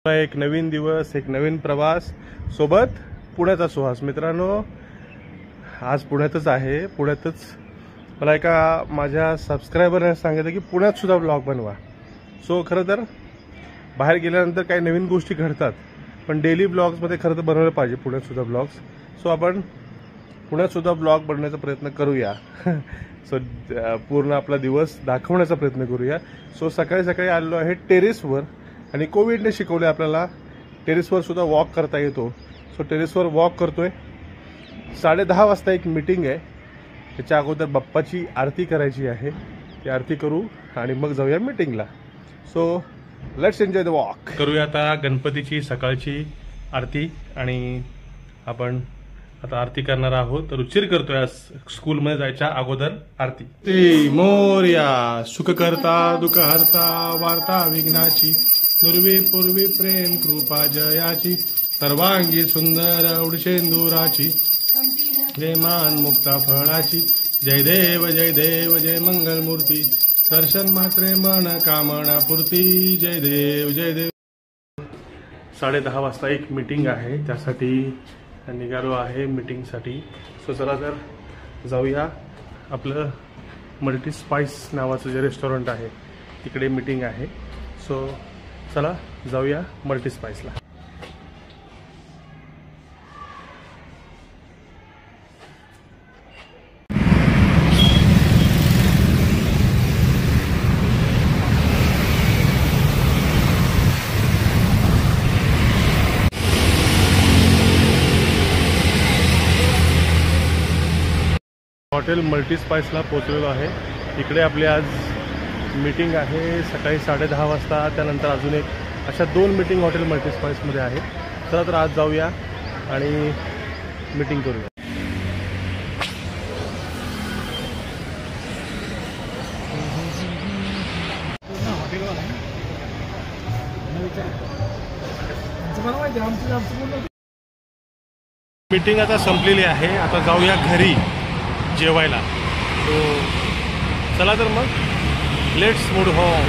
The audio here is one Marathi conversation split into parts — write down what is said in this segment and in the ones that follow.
एक नवीन दिवस, एक नवीन प्रवास, सोबत पुण्याचा सुहास. मित्रांनो, आज पुण्यातच आहे. पुण्यातच मला एका माझ्या सबस्क्रायबरने सांगितलं की पुण्यात सुद्धा ब्लॉग बनवा. सो खरं तर बाहेर गेल्यानंतर काही नवीन गोष्टी घडतात, पण डेली ब्लॉग्समध्ये खरं तर बनवलं पाहिजे पुण्यात सुद्धा ब्लॉग्स. सो आपण पुण्यात सुद्धा ब्लॉग बनवण्याचा प्रयत्न करूया. सो पूर्ण आपला दिवस दाखवण्याचा प्रयत्न करूया. सो सकाळी सकाळी आलेलो आहे टेरेसवर आणि कोविडने शिकवले आपल्याला टेरेसवर सुद्धा वॉक करता येतो. सो टेरेसवर वॉक करतोय. 10:30 वाजता एक मीटिंग आहे. त्याच्या अगोदर बाप्पाची आरती करायची आहे. ती आरती करू आणि मग जाऊया मीटिंगला. So let's enjoy the walk. करूया आता गणपतीची सकाळची आरती आणि आपण आता आरती करणार आहोत. तर उच्चार करतोय आज स्कूलमध्ये जायच्या अगोदर आरती. ते मोर्या सुखकर्ता दुःखहर्ता वार्ता विघ्नाची नुर्वी पूर्वी प्रेम कृपा जयाची सर्वांगी सुंदर उडशेंदुराची प्रेमान मुक्ता फळाची जय देव जय मंगलमूर्ती दर्शन मात्रे मन कामना पूर्ती जय देव जय देव. 10:30 वाजता एक मीटिंग आहे, त्यासाठी निघालो आहे मीटिंगसाठी. सो चला तर जाऊया. आपलं मल्टी स्पाइस नावाचं जे रेस्टॉरंट आहे तिकडे मीटिंग आहे. सो चला जाऊया मल्टी स्पाइसला. हॉटेल मल्टी स्पाइसला पोहोचलेलो आहे. इकडे आपली आज मीटिंग आहे सकाळी 10:30 वाजता. त्यानंतर अजून एक अशा 2 मीटिंग हॉटेल मल्टी स्पाइसमध्ये आहेत. चला तर आज जाऊया आणि मीटिंग करूया. मीटिंग आता संपलेली आहे. आता जाऊया घरी जेवायला. तो चला तर मग लेट्स मूड होम.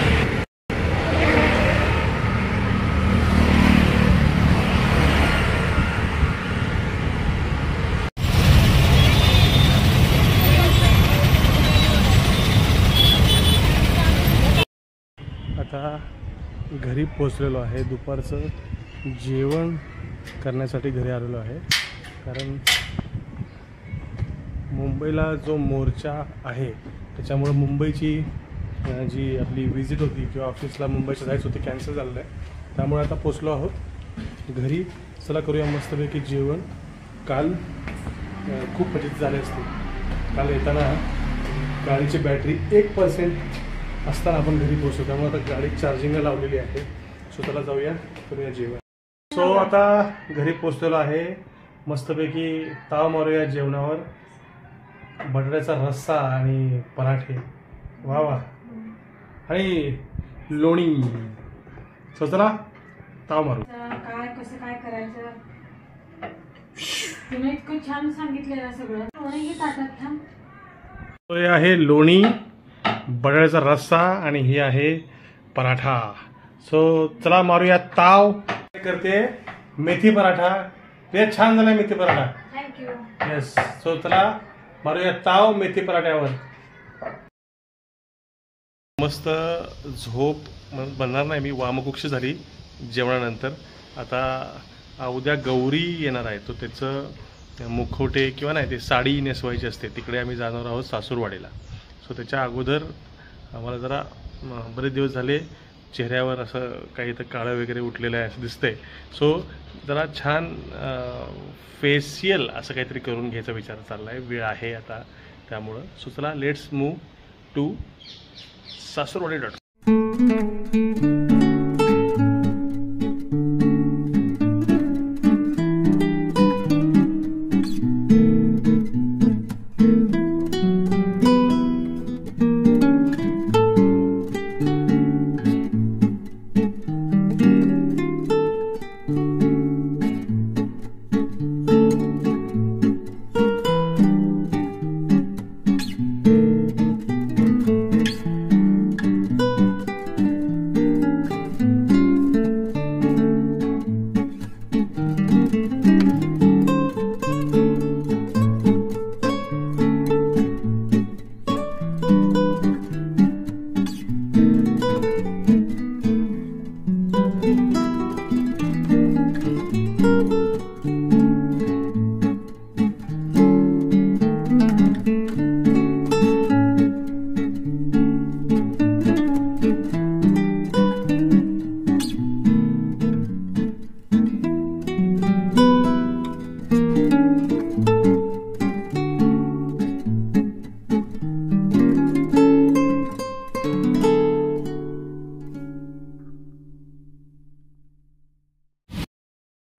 आता घरी पोचलेलो आहे. दुपारचं जेवण करण्यासाठी घरी आलेलो आहे, कारण मुंबईला जो मोर्चा आहे त्याच्यामुळे मुंबईची जी आपली विजिट होती किंवा ऑफिसला मुंबईच्या जायचं होती कॅन्सल झालेलं आहे. त्यामुळे आता पोचलो आहोत घरी. चला करूया मस्तपैकी जेवण. काल खूप फजित झाले असते. काल येताना गाडीची बॅटरी 1% असताना आपण घरी पोचलो, त्यामुळे आता गाडी चार्जिंगला लावलेली आहे. सो चला जाऊया करूया जेवण. सो आता घरी पोचलेलो आहे. मस्तपैकी ताव मारूया जेवणावर. बटाट्याचा रस्सा आणि पराठे, वा वा, आणि लोणी. सो चला ताव मारू. काय कसं काय करायचं तुम्ही इतकं छान सांगितलं सगळं. लोणी ताटात थांब. हे आहे लोणी, बटाट्याचा रस्सा आणि हे आहे पराठा. सो चला मारूया ताव. करते मेथी पराठा. ते छान झालाय मेथी पराठा. थँक्यू. येस. सो चला मारूया ताव मेथी पराठ्यावर. मस्त झोप बनणार नाही मी. वामकुक्षी झाली जेवणानंतर. आता उद्या गौरी येणार आहे, तो त्याचं मुखवटे किंवा नाही ते साडी नेसवायची असते. तिकडे आम्ही जाणार आहोत सासूरवाडीला. सो त्याच्या अगोदर आम्हाला जरा बरेच दिवस झाले चेहऱ्यावर असं काही तर काळं वगैरे उठलेलं आहे असं दिसतंय. सो जरा छान फेशियल असं काहीतरी करून घ्यायचा विचार चालला आहे. वेळ आहे आता त्यामुळं. सो चला लेट्स मूव टू सासूरवाडी.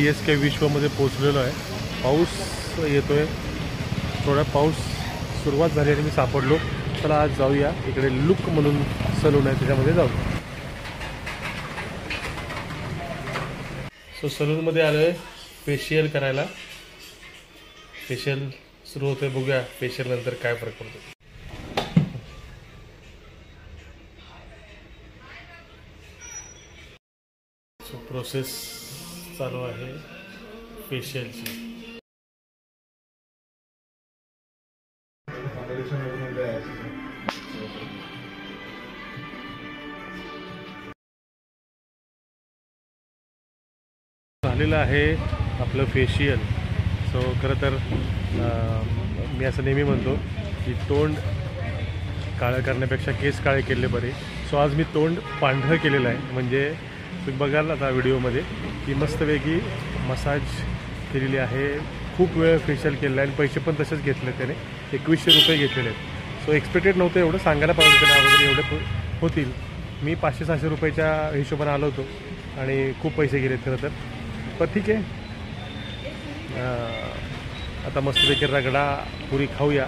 TSK विश्वमध्ये पोचलेलो आहे. पाऊस येतोय, थोडा पाऊस सुरुवात झाली आणि मी सापडलो. चला आज जाऊया इकडे लुक म्हणून सलून आहे त्याच्यामध्ये जाऊ. सो सलूनमध्ये आलो आहे फेशियल करायला. फेशियल सुरू होते, बघूया फेशियल नंतर काय फरक पडतो. सो प्रोसेस चालू आहे फेशियलची. झालेलं आहे आपलं फेशियल. सो खरं तर मी असं नेहमी म्हणतो की तोंड काळं करण्यापेक्षा केस काळे केले बरे. सो आज मी तोंड पांढरं केलेलं आहे. म्हणजे तुम्ही बघाल आता व्हिडिओमध्ये की मस्तपैकी मसाज केलेली आहे. खूप वेळ फेशियल केलेला आहे आणि पैसे पण तसेच घेतले त्याने. 2100 रुपये घेतलेले आहेत. सो एक्सपेक्टेड नव्हतं एवढं, सांगायला पाहिजे होतं अगोदर एवढे होतील. मी 500-600 रुपयाच्या हिशोबाने आलो होतो आणि खूप पैसे गेले खरं तर. पण ठीक आहे, आता मस्तपैकी रगडा पुरी खाऊया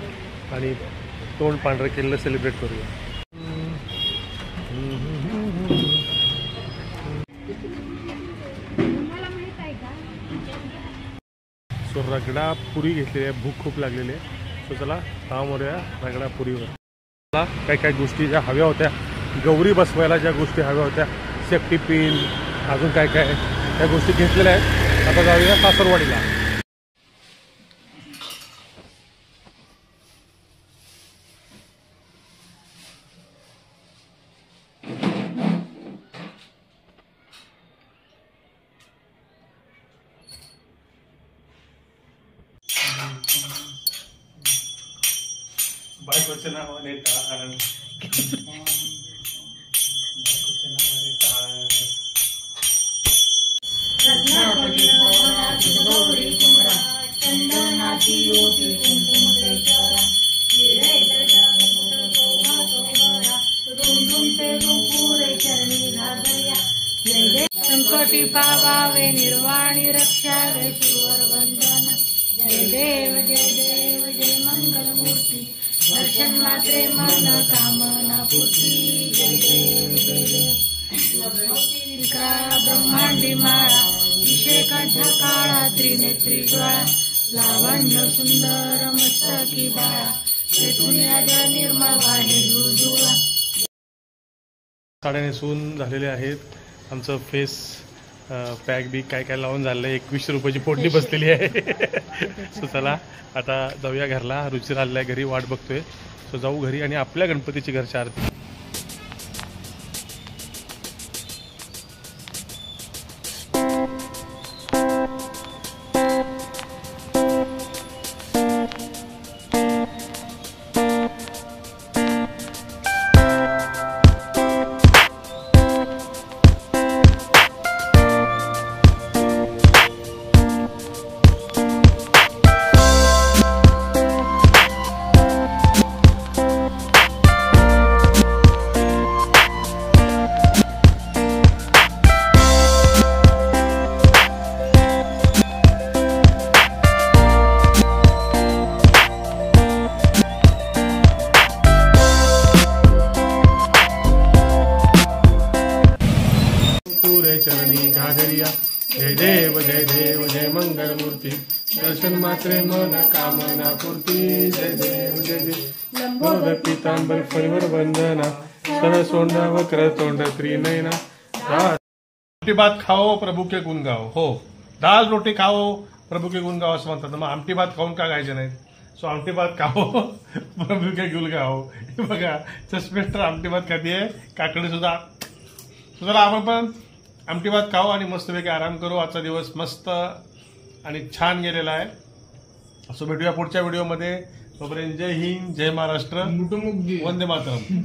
आणि तोंड पांढरं केलेलं सेलिब्रेट करूया. सो रगडा पुरी घेतलेली आहे, भूक खूप लागलेली आहे. सो चला काम करूया रगडा पुरीवर. मला काय काय गोष्टी ज्या हव्या होत्या, गौरी बसवायला ज्या गोष्टी हव्या होत्या, सेफ्टी पिन, अजून काय काय त्या गोष्टी घेतलेल्या आहेत. आता जाऊया सासरवाडीला. बायकोच्या नावाने टाळ, बायकोच्या नावाने टाळ. संकटी पावावे निर्वाणी रक्षावे सुवर वंदना. जय देव जय देव जय मंगलमूर्ती. दर्शन मात्रे मन कामना पूर्ती. जय देव जय देव. विक्राळ ब्रह्मांडी माळा, विषय कंठ काळा, त्रिनेत्री ज्वाळा, लावण्य सुंदर मस्तकी बाळा, तेथून राजा निर्मळ वाहे जुळजुळा. साड्या नेसून झालेले आहेत. आमचं फेस पॅक बी काय काय लावून झालं आहे. 2100 रुपयाची फोडणी बसलेली आहे. सो चला आता जाऊया घरला. रुचिर आलेला आहे घरी, वाट बघतोय. सो जाऊ घरी आणि आपल्या गणपतीची घरची आरती. चरणी घागरिया. जय देव जय देव जय मंगलमूर्ती. दर्शन मात्रे मन कामना पूर्ती. जय देव जय देव. लंबोद पितांबर फणीवर वंदना. सर सोंडा वक्र तोंड त्रिनयना. रोटी भात खाओ प्रभू के गुण गाओ. हो, दाल रोटी खाओ प्रभू के गुण गाओ असं म्हणतात. मग आमटी भात खाऊन का गायचे नाहीत? सो आमटी भात खाओ प्रभू के गुण गाओ. बघा सस्पेस्टर आमटी भात खाते, काकडी सुद्धा. चला आपण पण आमटी भात खाऊ आणि मस्तपैकी आराम करू. आजचा दिवस मस्त आणि छान गेलेला आहे. सो भेटूया पुढच्या व्हिडिओमध्ये. तोपर्यंत जय हिंद, जय महाराष्ट्र, वंदे मातरम.